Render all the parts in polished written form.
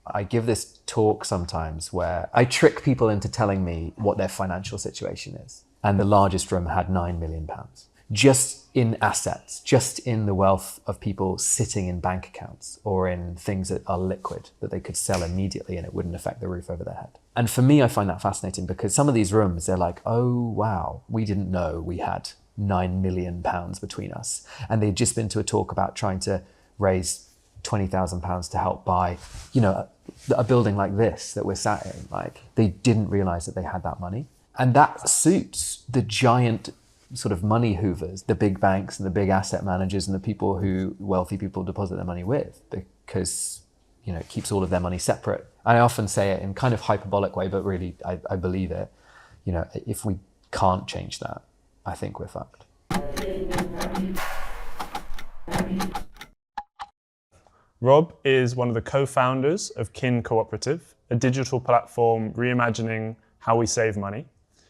I give this talk sometimes where I trick people into telling me what their financial situation is. And the largest room had £9 million. Just in assets, just in the wealth of people sitting in bank accounts or in things that are liquid that they could sell immediately and it wouldn't affect the roof over their head. And for me, I find that fascinating because some of these rooms, they're like, oh, wow, we didn't know we had £9 million between us. And they'd just been to a talk about trying to raise £20,000 to help buy, a building like this that we're sat in. Like, they didn't realize that they had that money. And that suits the giant sort of money hoovers, the big banks and the big asset managers and the people who wealthy people deposit their money with, because it keeps all of their money separate. And I often say it in kind of hyperbolic way, but really I believe it. If we can't change that, I think we're fucked. Rob is one of the co-founders of Kin.cooperative, a digital platform reimagining how we save money.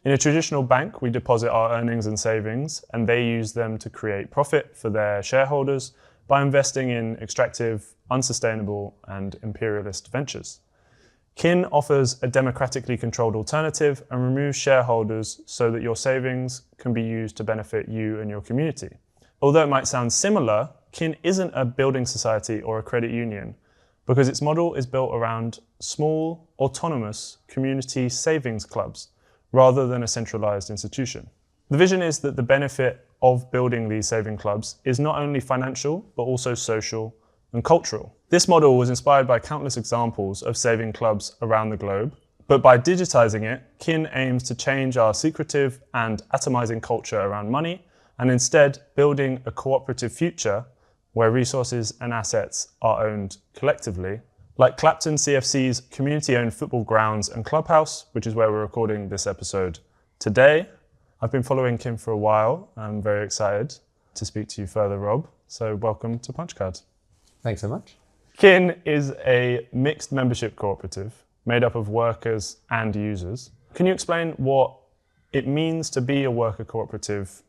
In a traditional bank, we deposit our earnings and savings, and they use them to create profit for their shareholders by investing in extractive, unsustainable, and imperialist ventures. Kin offers a democratically controlled alternative and removes shareholders so that your savings can be used to benefit you and your community. Although it might sound similar, Kin isn't a building society or a credit union because its model is built around small, autonomous community savings clubs rather than a centralized institution. The vision is that the benefit of building these saving clubs is not only financial, but also social and cultural. This model was inspired by countless examples of saving clubs around the globe, but by digitizing it, Kin aims to change our secretive and atomizing culture around money and instead building a cooperative future where resources and assets are owned collectively, like Clapton CFC's community-owned football grounds and clubhouse, which is where we're recording this episode today. I've been following Kin for a while. I'm very excited to speak to you further, Rob. So welcome to Punchcard. Thanks so much. Kin is a mixed membership cooperative made up of workers and users. Can you explain what it means to be a worker cooperative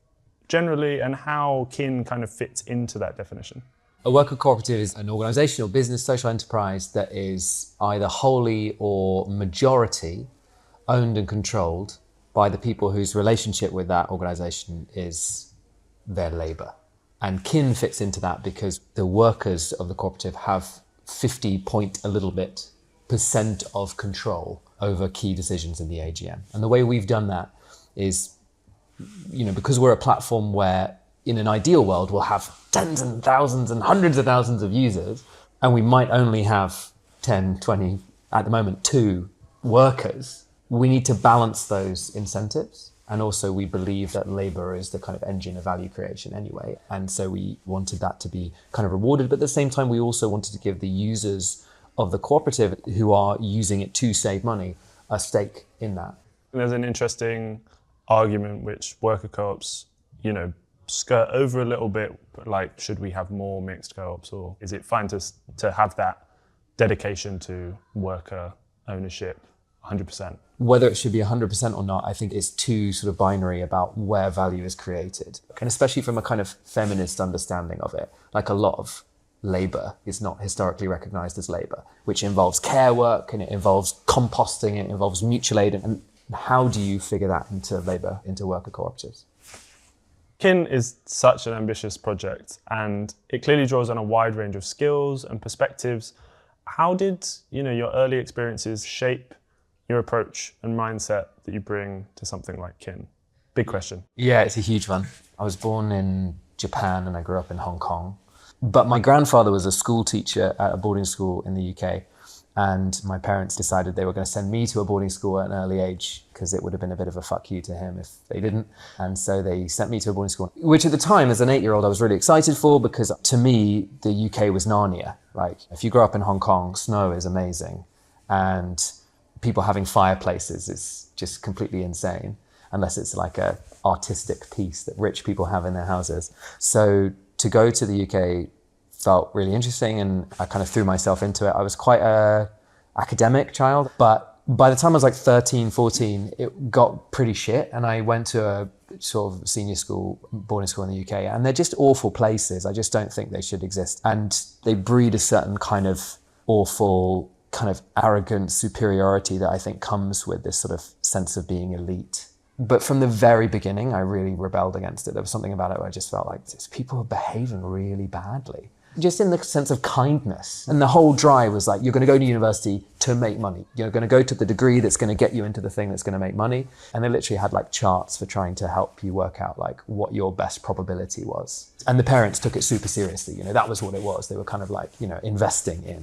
generally and how Kin kind of fits into that definition? A worker cooperative is an organisation or business social enterprise that is either wholly or majority owned and controlled by the people whose relationship with that organisation is their labour. And Kin fits into that because the workers of the cooperative have 50 point a little bit % of control over key decisions in the AGM. And the way we've done that is, because we're a platform where in an ideal world, we'll have tens and thousands and hundreds of thousands of users, and we might only have 10, 20, at the moment, 2 workers. We need to balance those incentives. And also we believe that labor is the kind of engine of value creation anyway. And so we wanted that to be kind of rewarded. But at the same time, we also wanted to give the users of the cooperative who are using it to save money a stake in that. And there's an interesting argument which worker co-ops, skirt over a little bit, but like, should we have more mixed co-ops, or is it fine to have that dedication to worker ownership 100%? Whether it should be 100% or not, I think is too sort of binary about where value is created. And especially from a kind of feminist understanding of it, like a lot of labor is not historically recognized as labor, which involves care work and it involves composting, it involves mutual aid. And how do you figure that into labor, into worker cooperatives? Kin is such an ambitious project and it clearly draws on a wide range of skills and perspectives. How did your early experiences shape your approach and mindset that you bring to something like Kin? Big question. Yeah, it's a huge one. I was born in Japan and I grew up in Hong Kong. But my grandfather was a school teacher at a boarding school in the UK. And my parents decided they were going to send me to a boarding school at an early age because it would have been a bit of a fuck you to him if they didn't. And so they sent me to a boarding school, which at the time, as an 8-year-old, I was really excited for because to me, the UK was Narnia. Like, if you grow up in Hong Kong, snow is amazing. And people having fireplaces is just completely insane, unless it's like a artistic piece that rich people have in their houses. So to go to the UK felt really interesting and I kind of threw myself into it. I was quite a academic child, but by the time I was like 13, 14, it got pretty shit. And I went to a sort of senior school, boarding school in the UK, and they're just awful places. I just don't think they should exist. And they breed a certain kind of awful kind of arrogant superiority that I think comes with this sort of sense of being elite. But from the very beginning, I really rebelled against it. There was something about it where I just felt like these people are behaving really badly. Just in the sense of kindness. And the whole drive was like, you're going to go to university to make money. You're going to go to the degree that's going to get you into the thing that's going to make money. And they literally had like charts for trying to help you work out like what your best probability was. And the parents took it super seriously. You know, that was what it was. They were kind of like, you know, investing in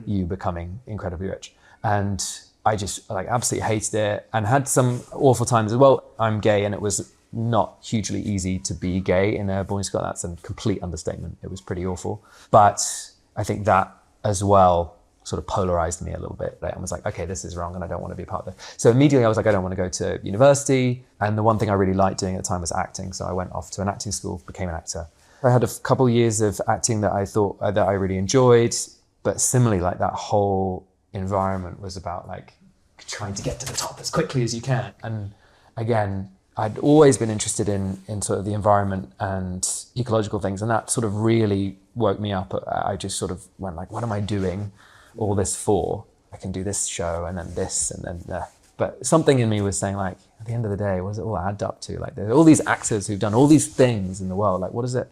you becoming incredibly rich. And I just like absolutely hated it and had some awful times as well. I'm gay, and it was not hugely easy to be gay in a boarding school. That's a complete understatement. It was pretty awful. But I think that as well sort of polarized me a little bit. I was like, okay, this is wrong and I don't want to be a part of it. So immediately I was like, I don't want to go to university. And the one thing I really liked doing at the time was acting. So I went off to an acting school, became an actor. I had a couple of years of acting that I thought that I really enjoyed. But similarly, like that whole environment was about like trying to get to the top as quickly as you can. And again, I'd always been interested in sort of the environment and ecological things, and that sort of really woke me up. I just sort of went like, what am I doing all this for? I can do this show and then this and then that. But something in me was saying like, at the end of the day, what does it all add up to? Like there's all these actors who've done all these things in the world. Like what is it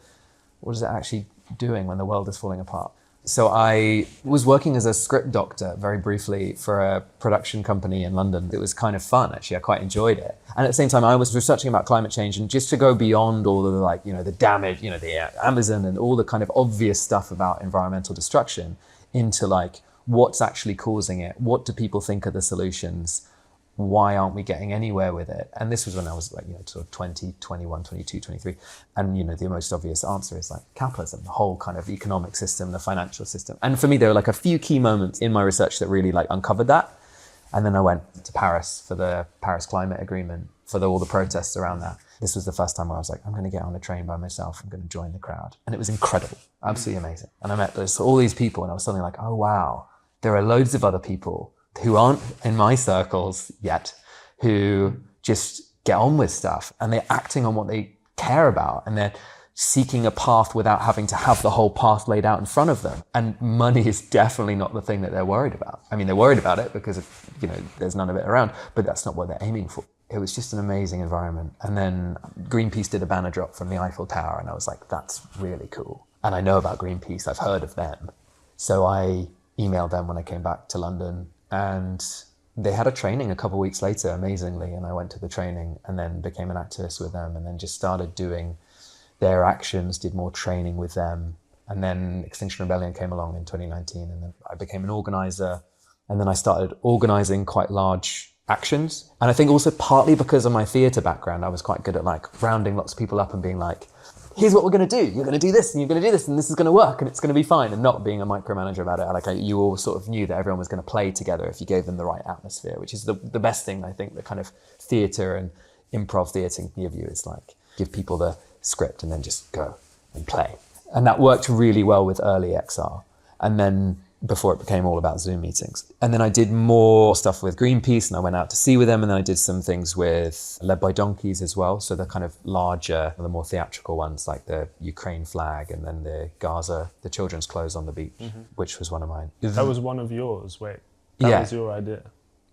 actually doing when the world is falling apart? So I was working as a script doctor very briefly for a production company in London. It was kind of fun, actually. I quite enjoyed it. And at the same time, I was researching about climate change, and just to go beyond all of the like, you know, the damage, you know, the Amazon and all the kind of obvious stuff about environmental destruction into like, what's actually causing it? What do people think are the solutions? Why aren't we getting anywhere with it? And this was when I was like, you know, sort of 20, 21, 22, 23. And, you know, the most obvious answer is like capitalism, the whole kind of economic system, the financial system. And for me, there were like a few key moments in my research that really like uncovered that. And then I went to Paris for the Paris Climate Agreement, for all the protests around that. This was the first time where I was like, I'm going to get on a train by myself. I'm going to join the crowd. And it was incredible, absolutely amazing. And I met all these people, and I was suddenly like, oh, wow, there are loads of other people who aren't in my circles yet, who just get on with stuff, and they're acting on what they care about, and they're seeking a path without having to have the whole path laid out in front of them. And money is definitely not the thing that they're worried about. I mean, they're worried about it because you know, there's none of it around, but that's not what they're aiming for. It was just an amazing environment. And then Greenpeace did a banner drop from the Eiffel Tower, and I was like, that's really cool. And I know about Greenpeace, I've heard of them. So I emailed them when I came back to London, and they had a training a couple of weeks later, amazingly, and I went to the training and then became an activist with them, and then just started doing their actions, did more training with them. And then Extinction Rebellion came along in 2019, and then I became an organizer, and then I started organizing quite large actions. And I think also partly because of my theatre background, I was quite good at like rounding lots of people up and being like, here's what we're going to do. You're going to do this, and you're going to do this, and this is going to work, and it's going to be fine, and not being a micromanager about it. Like you all sort of knew that everyone was going to play together if you gave them the right atmosphere, which is the best thing I think that kind of theatre and improv theatre can give you. Is like give people the script and then just go and play. And that worked really well with early XR. And then before it became all about Zoom meetings. And then I did more stuff with Greenpeace, and I went out to sea with them, and then I did some things with Led by Donkeys as well. So the kind of larger, the more theatrical ones, like the Ukraine flag, and then the Gaza, the children's clothes on the beach, which was one of mine. That was one of yours, wait. That was your idea?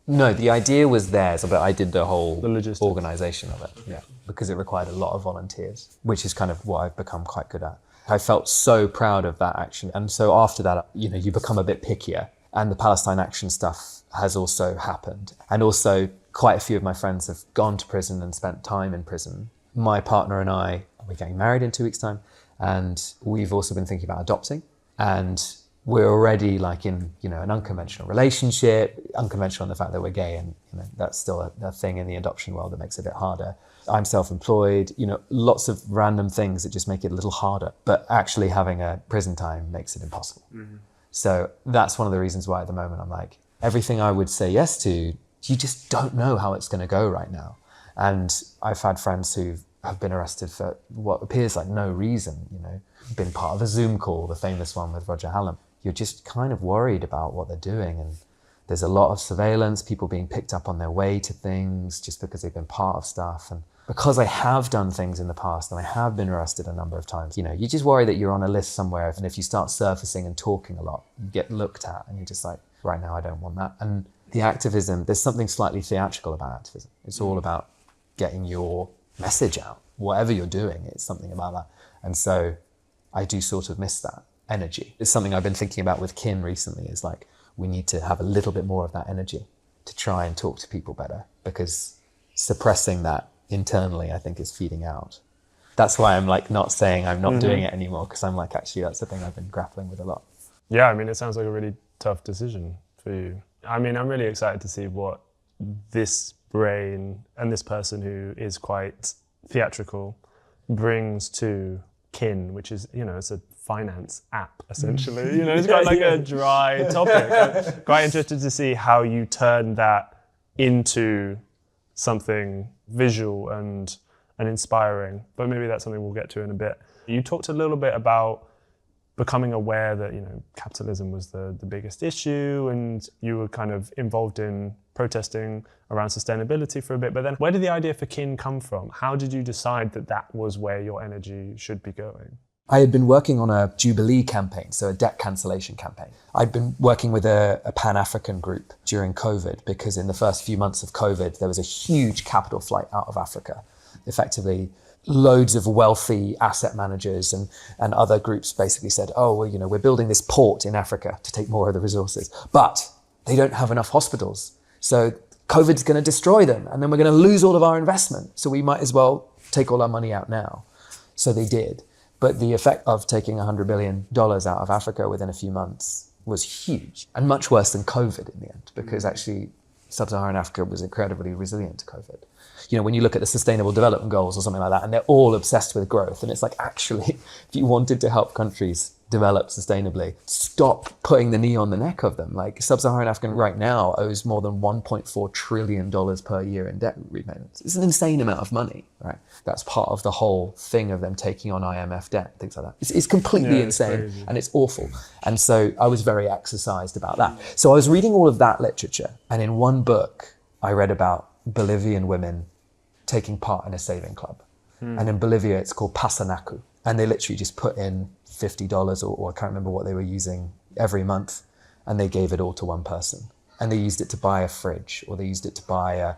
No, the idea was theirs, but I did the logistics. Organisation of it, because it required a lot of volunteers, which is kind of what I've become quite good at. I felt so proud of that action. And so after that, you know, you become a bit pickier, and the Palestine action stuff has also happened. And also quite a few of my friends have gone to prison and spent time in prison. My partner and I, we're getting married in 2 weeks' time, and we've also been thinking about adopting. And we're already like in, you know, an unconventional relationship, unconventional in the fact that we're gay, and you know, that's still a thing in the adoption world that makes it a bit harder. I'm self-employed, you know, lots of random things that just make it a little harder, but actually having a prison time makes it impossible. So that's one of the reasons why at the moment I'm like, everything I would say yes to, you just don't know how it's going to go right now. And I've had friends who have been arrested for what appears like no reason, you know, been part of a Zoom call, the famous one with Roger Hallam. You're just kind of worried about what they're doing, and there's a lot of surveillance, people being picked up on their way to things just because they've been part of stuff. And because I have done things in the past and I have been arrested a number of times, you just worry that you're on a list somewhere, and if you start surfacing and talking a lot, you get looked at, and you're just like, right now I don't want that. And the activism, there's something slightly theatrical about activism. It's all about getting your message out. Whatever you're doing, it's something about that. And so I do sort of miss that energy. It's something I've been thinking about with Kin recently, is like, we need to have a little bit more of that energy to try and talk to people better, because suppressing that internally, I think, is feeding out. That's why I'm like not saying I'm not doing it anymore, because I'm like, actually, that's the thing I've been grappling with a lot. Yeah, I mean, it sounds like a really tough decision for you. I mean, I'm really excited to see what this brain and this person who is quite theatrical brings to Kin, which is, it's a finance app, essentially. It's got like a dry topic. I'm quite interested to see how you turn that into something visual and inspiring, but maybe that's something we'll get to in a bit. You talked a little bit about becoming aware that capitalism was the biggest issue, and you were kind of involved in protesting around sustainability for a bit, but then where did the idea for Kin come from? How did you decide that was where your energy should be going? I had been working on a Jubilee campaign, so a debt cancellation campaign. I'd been working with a Pan-African group during COVID, because in the first few months of COVID, there was a huge capital flight out of Africa. Effectively, loads of wealthy asset managers and other groups basically said, oh, well, we're building this port in Africa to take more of the resources, but they don't have enough hospitals. So COVID's going to destroy them, and then we're going to lose all of our investment. So we might as well take all our money out now. So they did. But the effect of taking $100 billion out of Africa within a few months was huge, and much worse than COVID in the end, because actually sub-Saharan Africa was incredibly resilient to COVID. When you look at the Sustainable Development Goals or something like that, and they're all obsessed with growth, and it's like, actually, if you wanted to help countries develop sustainably, stop putting the knee on the neck of them. Like, sub-Saharan Africa right now owes more than $1.4 trillion per year in debt repayments. It's an insane amount of money, right? That's part of the whole thing of them taking on IMF debt, things like that. It's completely insane, and it's awful. And so I was very exercised about that. So I was reading all of that literature, and in one book, I read about Bolivian women taking part in a saving club. And in Bolivia, it's called Pasanaku. And they literally just put in $50 or I can't remember what they were using every month, and they gave it all to one person. And they used it to buy a fridge, or they used it to buy a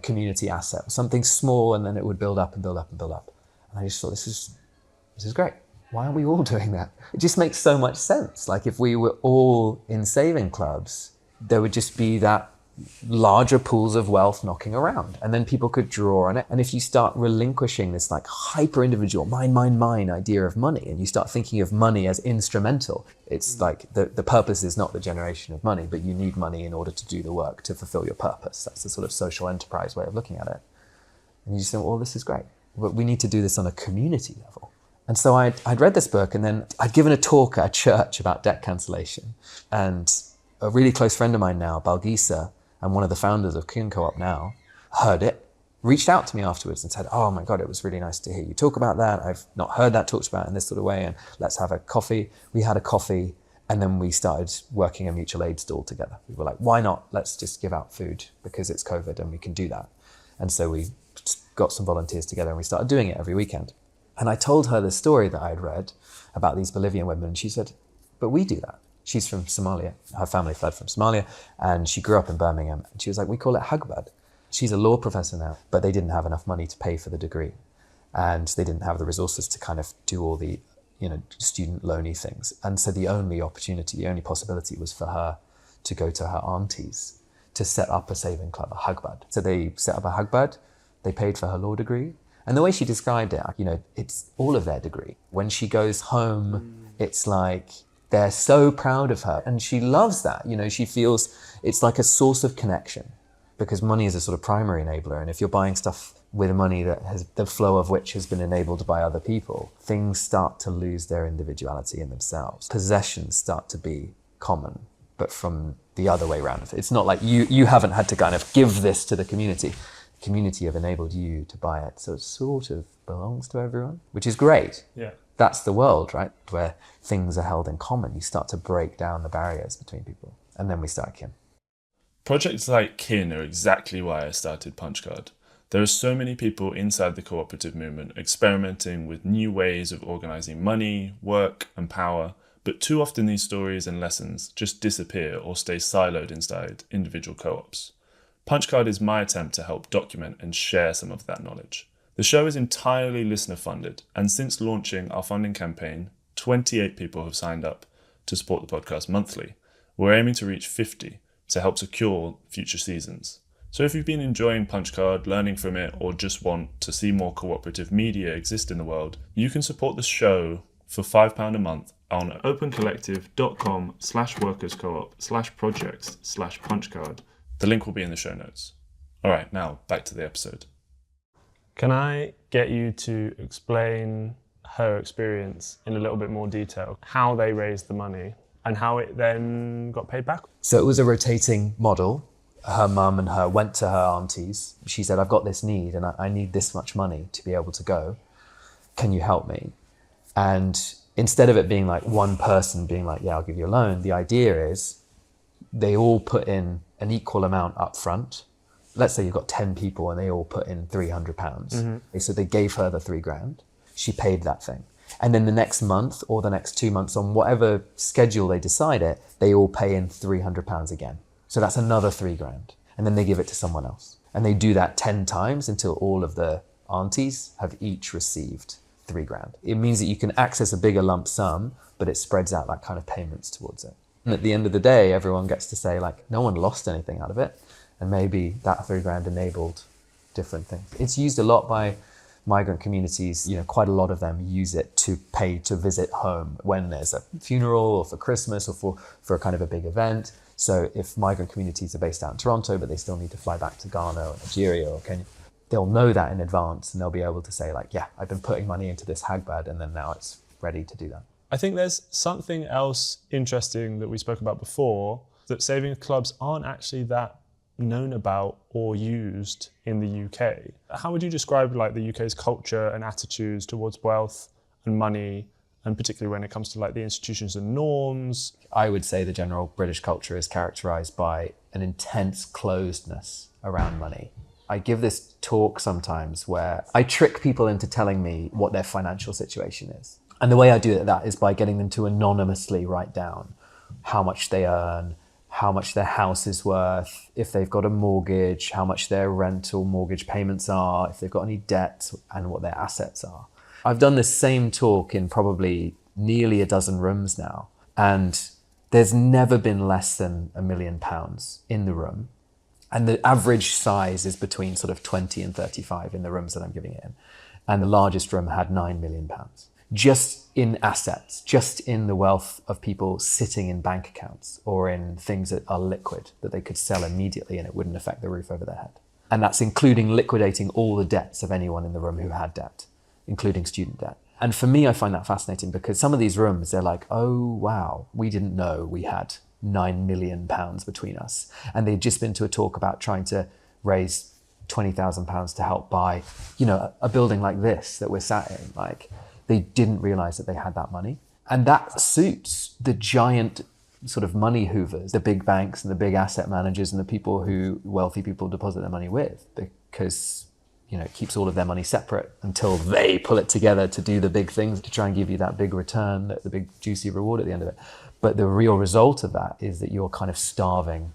community asset, something small, and then it would build up and build up and build up. And I just thought, this is great. Why aren't we all doing that? It just makes so much sense. Like, if we were all in saving clubs, there would just be that larger pools of wealth knocking around, and then people could draw on it. And if you start relinquishing this like hyper individual mine idea of money, and you start thinking of money as instrumental, it's like the purpose is not the generation of money, but you need money in order to do the work to fulfill your purpose. That's the sort of social enterprise way of looking at it. And you just think, well, this is great, but we need to do this on a community level. And so I'd read this book, and then I'd given a talk at a church about debt cancellation, and a really close friend of mine now, Balgisa, and one of the founders of Kin.coop now, heard it, reached out to me afterwards and said, oh my God, it was really nice to hear you talk about that. I've not heard that talked about in this sort of way, and let's have a coffee. We had a coffee, and then we started working a mutual aid stall together. We were like, why not? Let's just give out food, because it's COVID and we can do that. And so we got some volunteers together, and we started doing it every weekend. And I told her the story that I'd read about these Bolivian women, and she said, but we do that. She's from Somalia. Her family fled from Somalia, and she grew up in Birmingham. And she was like, we call it Hagbad. She's a law professor now, but they didn't have enough money to pay for the degree. And they didn't have the resources to kind of do all the, student loany things. And so the only opportunity, the only possibility was for her to go to her aunties to set up a saving club, a Hagbad. So they set up a Hagbad, they paid for her law degree. And the way she described it, it's all of their degree. When she goes home, it's like, they're so proud of her, and she loves that. She feels it's like a source of connection, because money is a sort of primary enabler. And if you're buying stuff with money that has the flow of which has been enabled by other people, things start to lose their individuality in themselves. Possessions start to be common, but from the other way around. It's not like you haven't had to kind of give this to the community. The community have enabled you to buy it. So it sort of belongs to everyone, which is great. Yeah. That's the world, right? Where things are held in common. You start to break down the barriers between people. And then we start Kin. Projects like Kin are exactly why I started Punchcard. There are so many people inside the cooperative movement experimenting with new ways of organising money, work, and power, but too often these stories and lessons just disappear or stay siloed inside individual co-ops. Punchcard is my attempt to help document and share some of that knowledge. The show is entirely listener funded, and since launching our funding campaign, 28 people have signed up to support the podcast monthly. We're aiming to reach 50 to help secure future seasons. So if you've been enjoying Punchcard, learning from it, or just want to see more cooperative media exist in the world, you can support the show for £5 a month on opencollective.com/workerscoop/projects/punchcard. The link will be in the show notes. All right, now back to the episode. Can I get you to explain her experience in a little bit more detail, how they raised the money and how it then got paid back? So it was a rotating model. Her mum and her went to her aunties. She said, I've got this need and I need this much money to be able to go. Can you help me? And instead of it being like one person being like, yeah, I'll give you a loan, the idea is they all put in an equal amount up front. Let's say you've got 10 people and they all put in £300. Mm-hmm. So they gave her the £3,000. She paid that thing. And then the next month or the next 2 months on whatever schedule they decide it, they all pay in £300 again. So that's another £3,000. And then they give it to someone else. And they do that 10 times until all of the aunties have each received £3,000. It means that you can access a bigger lump sum, but it spreads out that kind of payments towards it. And at the end of the day, everyone gets to say like, no one lost anything out of it. And maybe that £3,000 enabled different things. It's used a lot by migrant communities. You know, quite a lot of them use it to pay to visit home when there's a funeral or for Christmas or for a kind of a big event. So if migrant communities are based out in Toronto, but they still need to fly back to Ghana or Nigeria or Kenya, they'll know that in advance and they'll be able to say like, yeah, I've been putting money into this hagbad and then now it's ready to do that. I think there's something else interesting that we spoke about before, that savings clubs aren't actually that known about or used in the UK. How would you describe like the UK's culture and attitudes towards wealth and money, and particularly when it comes to like the institutions and norms? I would say the general British culture is characterised by an intense closedness around money. I give this talk sometimes where I trick people into telling me what their financial situation is. And the way I do that is by getting them to anonymously write down how much they earn, how much their house is worth, if they've got a mortgage, how much their rent or mortgage payments are, if they've got any debt, and what their assets are. I've done this same talk in probably nearly a dozen rooms now, and there's never been less than £1 million in the room. And the average size is between sort of 20 and 35 in the rooms that I'm giving it in. And the largest room had £9 million. Just in assets, just in the wealth of people sitting in bank accounts or in things that are liquid that they could sell immediately and it wouldn't affect the roof over their head. And that's including liquidating all the debts of anyone in the room who had debt, including student debt. And for me, I find that fascinating because some of these rooms, they're like, oh, wow, we didn't know we had £9 million between us. And they'd just been to a talk about trying to raise £20,000 to help buy, you know, a building like this that we're sat in. Like, they didn't realize that they had that money. And that suits the giant sort of money hoovers, the big banks and the big asset managers and the people who wealthy people deposit their money with, because, you know, it keeps all of their money separate until they pull it together to do the big things to try and give you that big return, the big juicy reward at the end of it. But the real result of that is that you're kind of starving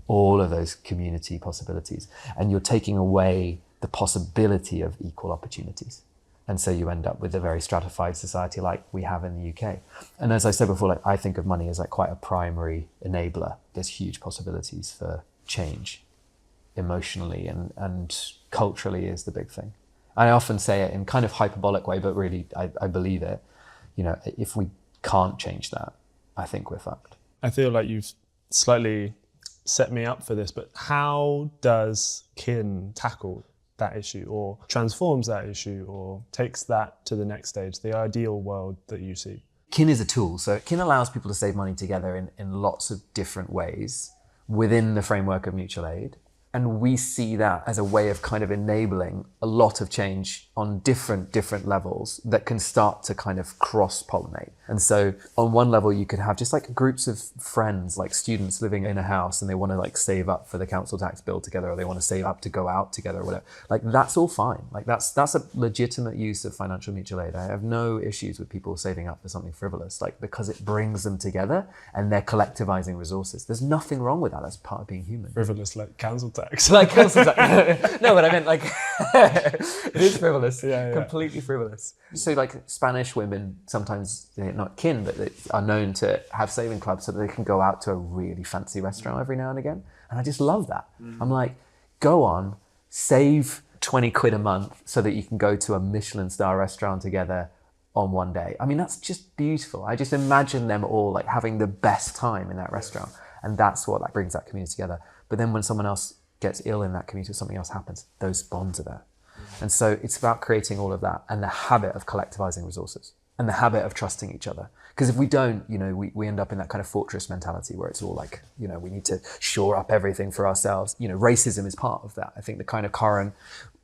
all of those community possibilities and you're taking away the possibility of equal opportunities. And so you end up with a very stratified society like we have in the UK. And as I said before, like I think of money as like quite a primary enabler. There's huge possibilities for change emotionally and culturally is the big thing. I often say it in kind of hyperbolic way, but really I believe it. You know, if we can't change that, I think we're fucked. I feel like you've slightly set me up for this, but how does Kin tackle that issue or transforms that issue or takes that to the next stage, the ideal world that you see? Kin is a tool. So Kin allows people to save money together in lots of different ways within the framework of mutual aid. And we see that as a way of kind of enabling a lot of change on different levels that can start to kind of cross-pollinate. And so on one level, you could have just like groups of friends, like students living in a house, and they want to like save up for the council tax bill together, or they want to save up to go out together or whatever. Like that's all fine. Like that's a legitimate use of financial mutual aid. I have no issues with people saving up for something frivolous, like because it brings them together and they're collectivizing resources. There's nothing wrong with that. That's part of being human. Frivolous like council tax. Like council tax. No, but I meant like it is frivolous. Completely frivolous. So like Spanish women sometimes, they're not kin, but they are known to have saving clubs so that they can go out to a really fancy restaurant every now and again. And I just love that. I'm like, go on, save 20 quid a month so that you can go to a Michelin star restaurant together on one day. I mean, that's just beautiful. I just imagine them all like having the best time in that restaurant. And that's what like brings that community together. But then when someone else gets ill in that community or something else happens, those bonds are there. And so it's about creating all of that and the habit of collectivizing resources and the habit of trusting each other. Because if we don't, we end up in that kind of fortress mentality where it's all like, we need to shore up everything for ourselves. Racism is part of that. I think the kind of current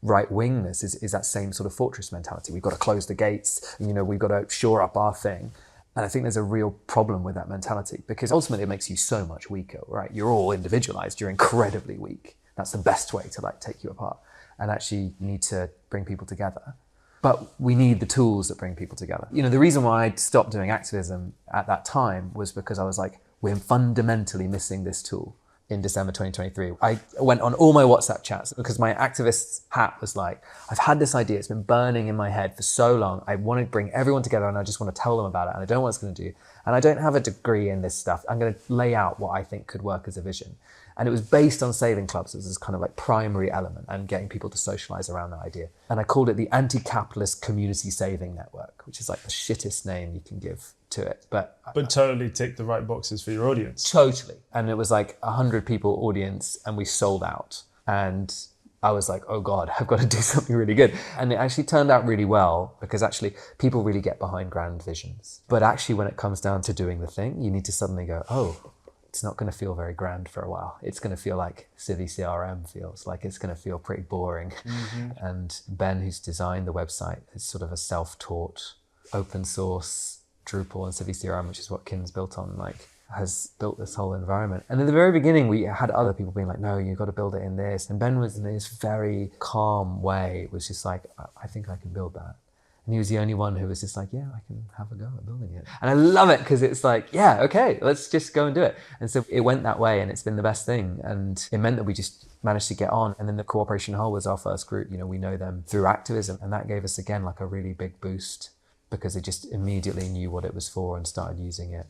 right-wingness is that same sort of fortress mentality. We've got to close the gates, we've got to shore up our thing. And I think there's a real problem with that mentality because ultimately it makes you so much weaker, right? You're all individualized, you're incredibly weak. That's the best way to like take you apart. And actually you need to bring people together. But we need the tools that bring people together. The reason why I stopped doing activism at that time was because I was like, we're fundamentally missing this tool. In December 2023, I went on all my WhatsApp chats because my activist hat was like, I've had this idea, it's been burning in my head for so long. I want to bring everyone together and I just want to tell them about it and I don't know what it's going to do. And I don't have a degree in this stuff. I'm going to lay out what I think could work as a vision. And it was based on saving clubs as this kind of like primary element and getting people to socialize around that idea. And I called it the Anti-Capitalist Community Saving Network, which is like the shittest name you can give to it. But totally tick the right boxes for your audience. Totally. And it was like 100 people audience and we sold out. And I was like, oh God, I've got to do something really good. And it actually turned out really well because actually people really get behind grand visions. But actually when it comes down to doing the thing, you need to suddenly go, oh, it's not going to feel very grand for a while. It's going to feel like Civi CRM feels, like it's going to feel pretty boring. Mm-hmm. And Ben, who's designed the website, is sort of a self-taught open source Drupal and Civi CRM, which is what Kin's built on, like has built this whole environment. And in the very beginning, we had other people being like, no, you've got to build it in this. And Ben was in this very calm way, was just like, I think I can build that. And he was the only one who was just like, yeah, I can have a go at building it. And I love it because it's like, yeah, okay, let's just go and do it. And so it went that way and it's been the best thing. And it meant that we just managed to get on. And then the Cooperation Hull was our first group. We know them through activism. And that gave us, again, like a really big boost because they just immediately knew what it was for and started using it.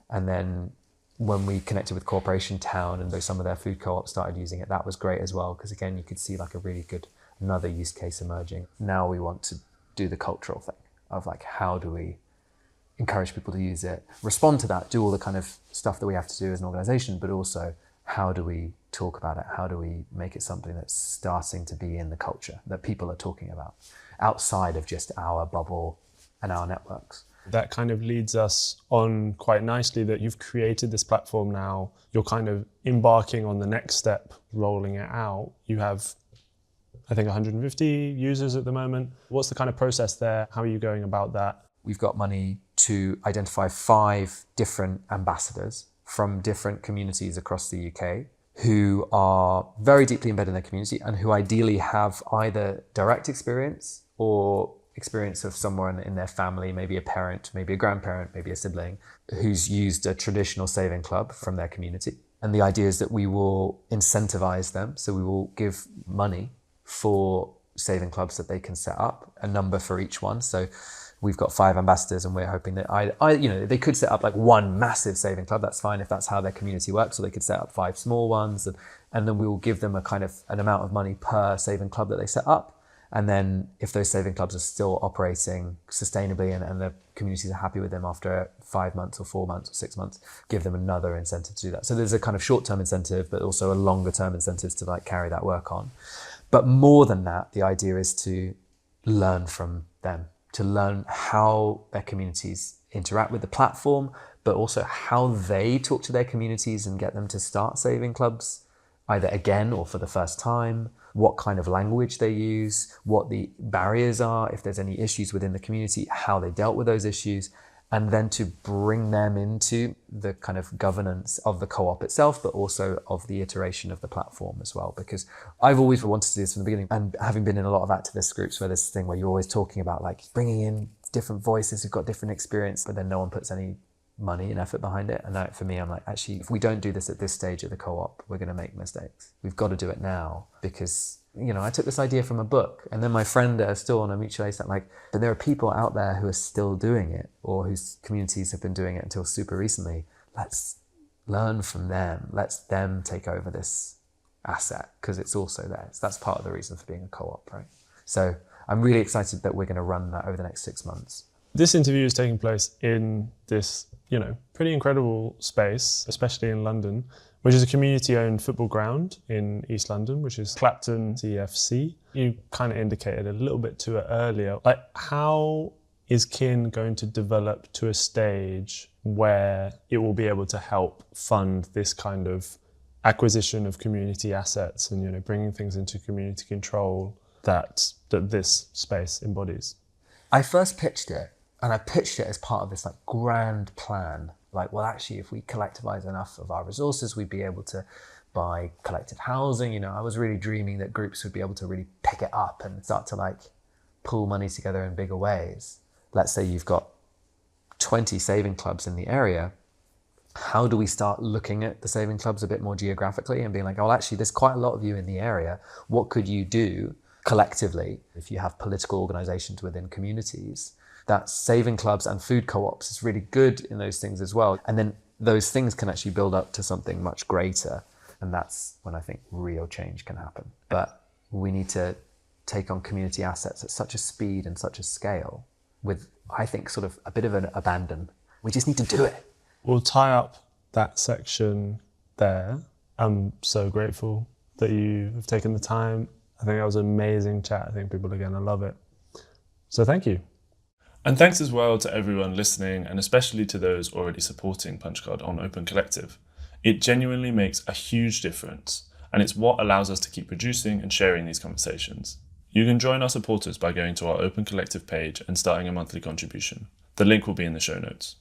And then when we connected with Corporation Town and some of their food co-ops started using it, that was great as well. Because again, you could see like a really good, another use case emerging. Now we want to do the cultural thing of like, how do we encourage people to use it, respond to that, do all the kind of stuff that we have to do as an organization, but also how do we talk about it? How do we make it something that's starting to be in the culture that people are talking about outside of just our bubble and our networks? That kind of leads us on quite nicely that you've created this platform now. You're kind of embarking on the next step, rolling it out. You have, I think, 150 users at the moment. What's the kind of process there? How are you going about that? We've got money to identify 5 different ambassadors from different communities across the UK who are very deeply embedded in their community and who ideally have either direct experience or experience of someone in their family, maybe a parent, maybe a grandparent, maybe a sibling, who's used a traditional saving club from their community. And the idea is that we will incentivize them. So we will give money for saving clubs that they can set up, a number for each one. So we've got 5 ambassadors and we're hoping that they could set up like one massive saving club. That's fine if that's how their community works. So they could set up 5 small ones and then we will give them a kind of an amount of money per saving club that they set up. And then if those saving clubs are still operating sustainably and the communities are happy with them after 5 months or 4 months or 6 months, give them another incentive to do that. So there's a kind of short-term incentive, but also a longer-term incentive to like carry that work on. But more than that, the idea is to learn from them, to learn how their communities interact with the platform, but also how they talk to their communities and get them to start saving clubs either again or for the first time, what kind of language they use, what the barriers are, if there's any issues within the community, how they dealt with those issues, and then to bring them into the kind of governance of the co-op itself, but also of the iteration of the platform as well. Because I've always wanted to do this from the beginning, and having been in a lot of activist groups where this thing where you're always talking about like bringing in different voices who've got different experience, but then no one puts any money and effort behind it. And that, for me, I'm like, actually, if we don't do this at this stage of the co-op, we're going to make mistakes. We've got to do it now because, you know, I took this idea from a book, and then my friend still on a mutual aid said, like, but there are people out there who are still doing it, or whose communities have been doing it until super recently. Let's learn from them. Let's them take over this asset because it's also theirs. That's part of the reason for being a co-op, right? So I'm really excited that we're going to run that over the next 6 months. This interview is taking place in this, you know, pretty incredible space, especially in London, which is a community-owned football ground in East London, which is Clapton CFC. You kind of indicated a little bit to it earlier. Like, how is Kin going to develop to a stage where it will be able to help fund this kind of acquisition of community assets and, you know, bringing things into community control that this space embodies? I first pitched it, and I pitched it as part of this like grand plan. Like, well, actually, if we collectivize enough of our resources, we'd be able to buy collective housing. You know, I was really dreaming that groups would be able to really pick it up and start to like pull money together in bigger ways. Let's say you've got 20 saving clubs in the area. How do we start looking at the saving clubs a bit more geographically and being like, oh, actually, there's quite a lot of you in the area. What could you do collectively if you have political organizations within communities? That saving clubs and food co-ops is really good in those things as well. And then those things can actually build up to something much greater. And that's when I think real change can happen. But we need to take on community assets at such a speed and such a scale with, I think, sort of a bit of an abandon. We just need to do it. We'll tie up that section there. I'm so grateful that you have taken the time. I think that was an amazing chat. I think people are going to love it. So thank you. And thanks as well to everyone listening, and especially to those already supporting Punchcard on Open Collective. It genuinely makes a huge difference, and it's what allows us to keep producing and sharing these conversations. You can join our supporters by going to our Open Collective page and starting a monthly contribution. The link will be in the show notes.